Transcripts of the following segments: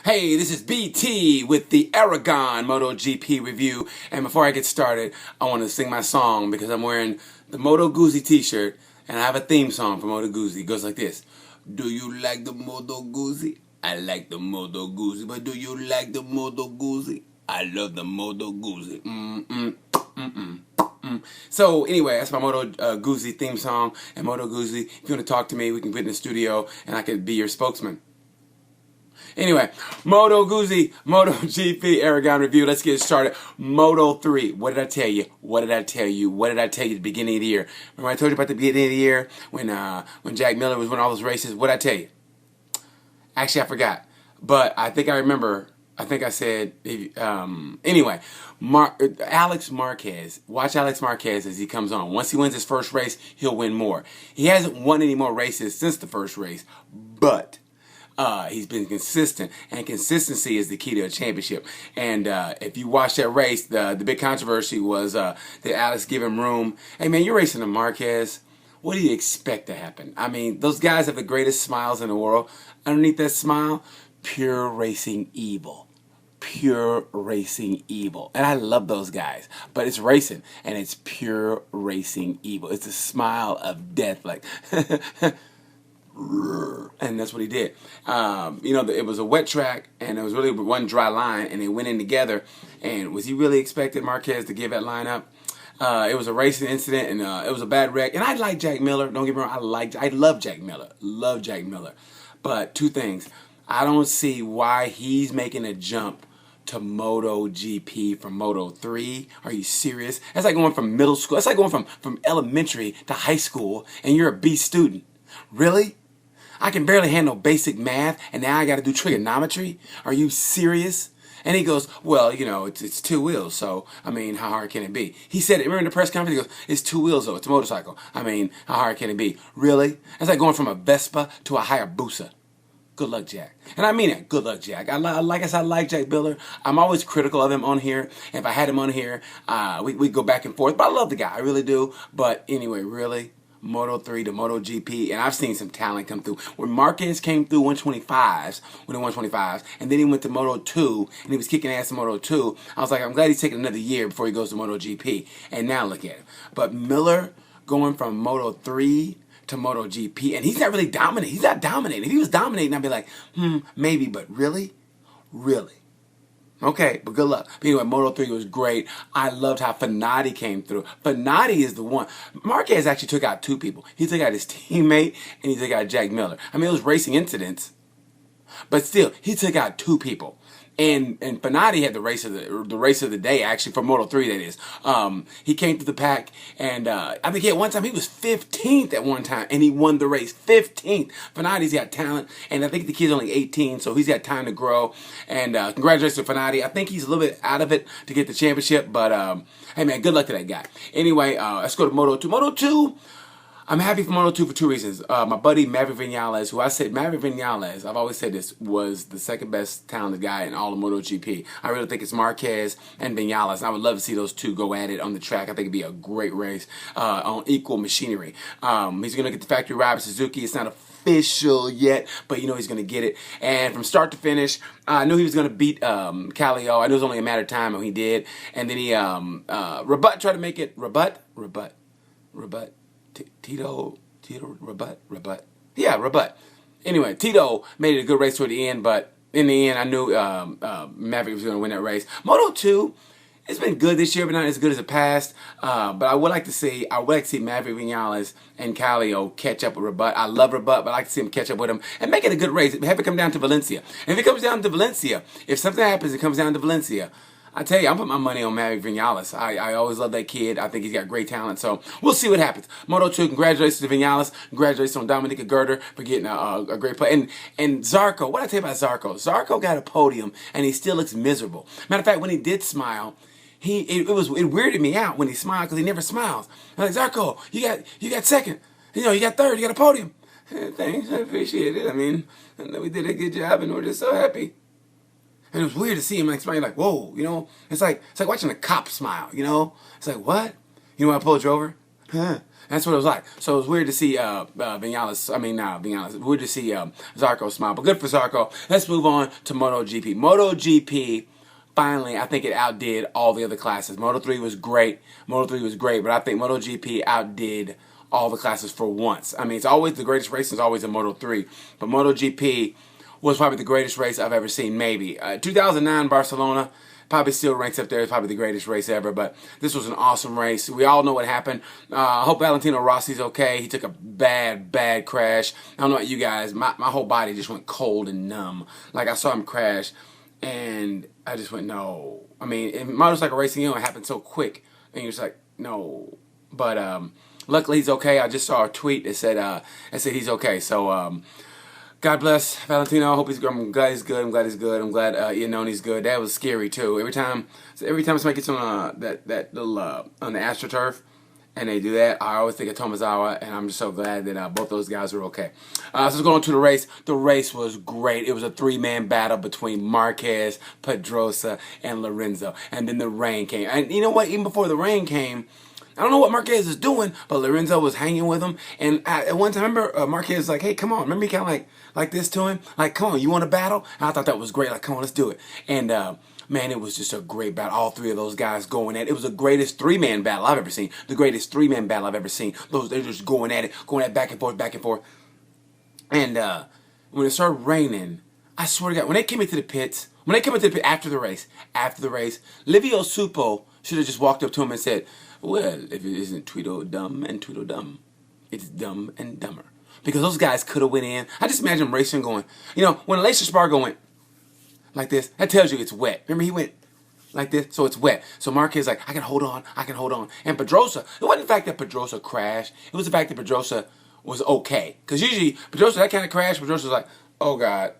Hey, this is BT with the ARAGON MotoGP review. And before I get started, I want to sing my song because I'm wearing the Moto Guzzi t-shirt and I have a theme song for Moto Guzzi. It goes like this. Do you like the Moto Guzzi? I like the Moto Guzzi. But do you like the Moto Guzzi? I love the Moto Guzzi. So anyway, that's my Moto Guzzi theme song. And Moto Guzzi, if you want to talk to me, we can get in the studio and I can be your spokesman. Anyway, Moto Guzzi, MotoGP Aragon review. Let's get started. Moto 3. What did I tell you? What did I tell you? What did I tell you at the beginning of the year? Remember I told you about the beginning of the year when Jack Miller was winning all those races? What did I tell you? Actually, I forgot. But I think I remember. I think I said, anyway, Alex Marquez. Watch Alex Marquez as he comes on. Once he wins his first race, he'll win more. He hasn't won any more races since the first race, but he's been consistent, and consistency is the key to a championship. And if you watch that race, the big controversy was that Alex give him room. Hey man, you're racing a Marquez. What do you expect to happen? I mean, those guys have the greatest smiles in the world. Underneath that smile, pure racing evil. Pure racing evil. And I love those guys. But it's racing, and it's pure racing evil. It's a smile of death, like... And that's what he did. It was a wet track, and it was really one dry line, and they went in together. And was he really expected Marquez to give that line up? It was a racing incident, and it was a bad wreck. And I like Jack Miller. Don't get me wrong. I love Jack Miller. Love Jack Miller. But two things. I don't see why he's making a jump to MotoGP from Moto 3. Are you serious? That's like going from middle school. That's like going from elementary to high school, and you're a B student. Really? I can barely handle basic math, and now I got to do trigonometry? Are you serious? And he goes, well, it's two wheels, so, I mean, how hard can it be? He said it, remember in the press conference, he goes, it's two wheels, though, it's a motorcycle. I mean, how hard can it be? Really? That's like going from a Vespa to a Hayabusa. Good luck, Jack. And I mean it. Good luck, Jack. I like Jack Miller. I'm always critical of him on here. If I had him on here, we go back and forth. But I love the guy. I really do. But anyway, really? Moto 3 to MotoGP, and I've seen some talent come through. When Marquez came through 125s, and then he went to Moto 2, and he was kicking ass in Moto 2, I was like, I'm glad he's taking another year before he goes to MotoGP. And now look at him. But Miller going from Moto 3 to MotoGP, and he's not really dominating. He's not dominating. If he was dominating, I'd be like, maybe, but really? Really? Okay, but good luck. But anyway, Moto 3 was great. I loved how Fenati came through. Fenati is the one. Marquez actually took out two people. He took out his teammate, and he took out Jack Miller. I mean, it was racing incidents, but still, he took out two people. And Fenati had the race of the day, actually, for Moto 3, that is. He came through the pack, and I think at one time he was 15th at one time, and he won the race. 15th. Fenati's got talent, and I think the kid's only 18, so he's got time to grow. And congratulations to Fenati. I think he's a little bit out of it to get the championship, but hey man, good luck to that guy. Anyway, let's go to Moto 2. Moto 2. I'm happy for Moto 2 for two reasons. My buddy Maverick Vinales, who I said, Maverick Vinales, I've always said this, was the second best talented guy in all of MotoGP. I really think it's Marquez and Vinales. I would love to see those two go at it on the track. I think it'd be a great race on equal machinery. He's going to get the factory ride with Suzuki. It's not official yet, but he's going to get it. And from start to finish, I knew he was going to beat Kallio. I knew it was only a matter of time, and he did. And then he, Rabat tried to make it, Rabat. Tito, Rabat. Yeah, Rabat. Anyway, Tito made it a good race toward the end, but in the end, I knew Maverick was going to win that race. Moto 2, it's been good this year, but not as good as the past. But I would like to see Maverick Vinales and Kallio catch up with Rabat. I love Rabat, but I like to see him catch up with him and make it a good race. Have it come down to Valencia. And if it comes down to Valencia, if something happens, it comes down to Valencia. I tell you, I'm putting my money on Maverick Vinales. I always love that kid. I think he's got great talent. So we'll see what happens. Moto 2, congratulations to Vinales. Congratulations on Dominica Gerder for getting a great play. And Zarco, what did I tell you about Zarco? Zarco got a podium, and he still looks miserable. Matter of fact, when he did smile, it weirded me out when he smiled because he never smiles. I'm like, Zarco, you got second. You got third. You got a podium. Thanks, I appreciate it. I mean, we did a good job, and we're just so happy. And it was weird to see him smile like, whoa, it's like watching a cop smile, It's like, what? You know why I pulled you over? Huh? That's what it was like. So it was weird to see Vinales. I mean, not Vinales. Weird to see Zarco smile, but good for Zarco. Let's move on to MotoGP. MotoGP. Finally, I think it outdid all the other classes. Moto3 was great. Moto3 was great, but I think MotoGP outdid all the classes for once. I mean, it's always the greatest race is always in Moto3, but MotoGP was probably the greatest race I've ever seen, maybe. 2009 Barcelona probably still ranks up there as probably the greatest race ever, but this was an awesome race. We all know what happened. I hope Valentino Rossi's okay. He took a bad crash. I don't know about you guys. My whole body just went cold and numb. Like, I saw him crash, and I just went, no. I mean, in motorcycle racing, it happened so quick, and you're just like, no. But luckily, he's okay. I just saw a tweet that said he's okay. So, God bless Valentino. I hope he's good. I'm glad he's good. I'm glad he's good. I'm glad Iannoni's good. That was scary too. Every time somebody gets on that little on the AstroTurf, and they do that, I always think of Tomazawa, and I'm just so glad that both those guys are okay. So let's go on to the race. The race was great. It was a three-man battle between Marquez, Pedrosa, and Lorenzo, and then the rain came. And you know what? Even before the rain came, I don't know what Marquez is doing, but Lorenzo was hanging with him. And at one time, remember, Marquez was like, hey, come on. Remember he kind of like this to him? Like, come on, you want to battle? And I thought that was great. Like, come on, let's do it. And, man, it was just a great battle. All three of those guys going at it. It was the greatest three-man battle I've ever seen. The greatest three-man battle I've ever seen. They're just going at it back and forth, back and forth. And when it started raining, I swear to God, when they came into the pits, after the race, Livio Supo should have just walked up to him and said, well, if it isn't Tweedledum and Tweedledum, it's Dumb and Dumber. Because those guys could have went in. I just imagine them racing going, when Aleix Espargaro went like this, that tells you it's wet. Remember, he went like this, so it's wet. So Marquez is like, I can hold on. And Pedrosa, it wasn't the fact that Pedrosa crashed. It was the fact that Pedrosa was okay. Because usually, Pedrosa, that kind of crash, Pedrosa's like, oh God,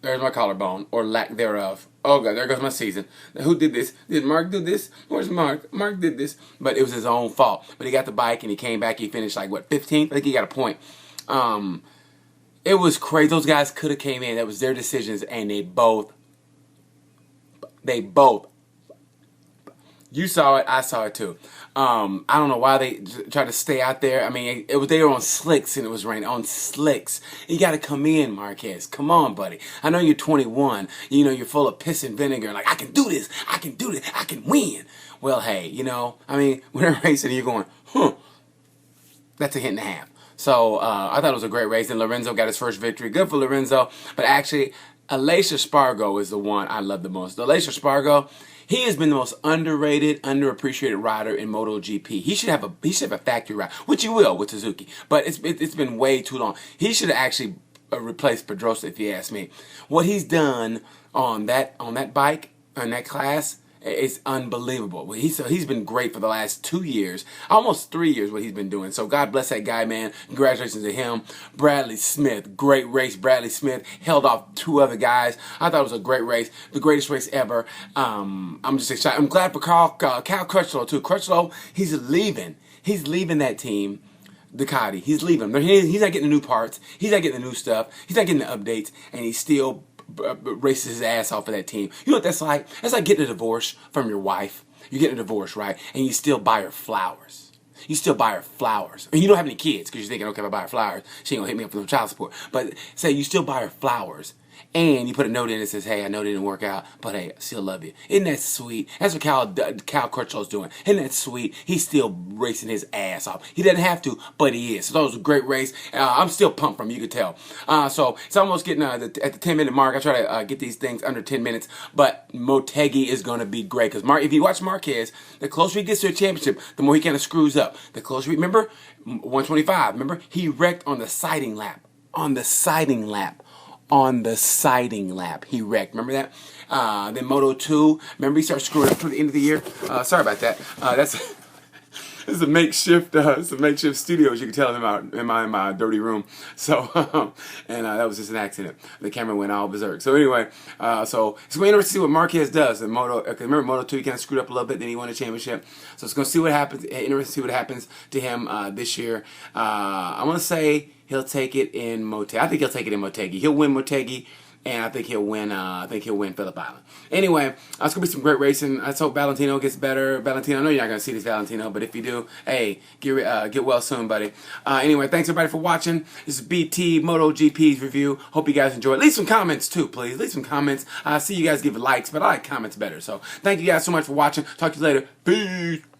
there's my collarbone, or lack thereof. Oh God, there goes my season. Who did this? Did Mark do this? Where's Mark? Mark did this. But it was his own fault. But he got the bike and he came back. He finished like, what, 15th? I think he got a point. It was crazy. Those guys could have came in. That was their decisions, and they both. You saw it. I saw it too. I don't know why they tried to stay out there. I mean, they were on slicks and it was raining. On slicks. You got to come in, Marquez. Come on, buddy. I know you're 21. You're full of piss and vinegar. Like, I can do this. I can win. Well, hey, I mean, when they're racing, you're going, that's a hit and a half. So I thought it was a great race. And Lorenzo got his first victory. Good for Lorenzo. But actually, Aleix Espargaro is the one I love the most. Aleix Espargaro, he has been the most underrated, underappreciated rider in MotoGP. He should have a factory ride, which he will with Suzuki. But it's been way too long. He should have actually replaced Pedrosa, if you ask me. What he's done on that bike, on that class, it's unbelievable. He's been great for the last 2 years, almost 3 years, what he's been doing. So God bless that guy, man. Congratulations to him. Bradley Smith, great race. Bradley Smith held off 2 other guys. I thought it was a great race, the greatest race ever. I'm just excited. I'm glad for Cal Crutchlow too. Crutchlow, he's leaving. He's leaving that team. Ducati. He's leaving. He's not getting the new parts. He's not getting the new stuff. He's not getting the updates, and he's still races his ass off of that team. You know what that's like? That's like getting a divorce from your wife. You're getting a divorce, right? And you still buy her flowers. You still buy her flowers. And you don't have any kids because you're thinking, okay, if I buy her flowers, she ain't gonna hit me up for no child support. But say you still buy her flowers. And you put a note in that says, hey, I know it didn't work out, but hey, I still love you. Isn't that sweet? That's what Cal Crutchlow's doing. Isn't that sweet? He's still racing his ass off. He doesn't have to, but he is. So that was a great race. I'm still pumped from you could tell. So it's almost getting at the 10-minute mark. I try to get these things under 10 minutes, but Motegi is going to be great. Because if you watch Marquez, the closer he gets to a championship, the more he kind of screws up. The closer, remember, 125, remember? He wrecked on the siding lap. He wrecked. Remember that? Then Moto 2. Remember he started screwing up toward the end of the year? Sorry about that. This is a makeshift studio, as you can tell in my dirty room. So, that was just an accident. The camera went all berserk. So anyway, so it's going to be interesting to see what Marquez does in Moto. Cause remember Moto 2, he kind of screwed up a little bit, then he won a championship. So it's going to see what happens. Interesting to see what happens to him this year. I want to say he'll take it in Motegi. I think he'll take it in Motegi. He'll win Motegi. and I think he'll win. I think he'll win Phillip Island. Anyway, it's gonna be some great racing. Let's hope Valentino gets better. Valentino, I know you're not gonna see this Valentino, but if you do, hey, get well soon, buddy. Anyway, thanks everybody for watching. This is BT MotoGP's review. Hope you guys enjoyed. Leave some comments too, please. Leave some comments. I see you guys give likes, but I like comments better. So thank you guys so much for watching. Talk to you later. Peace.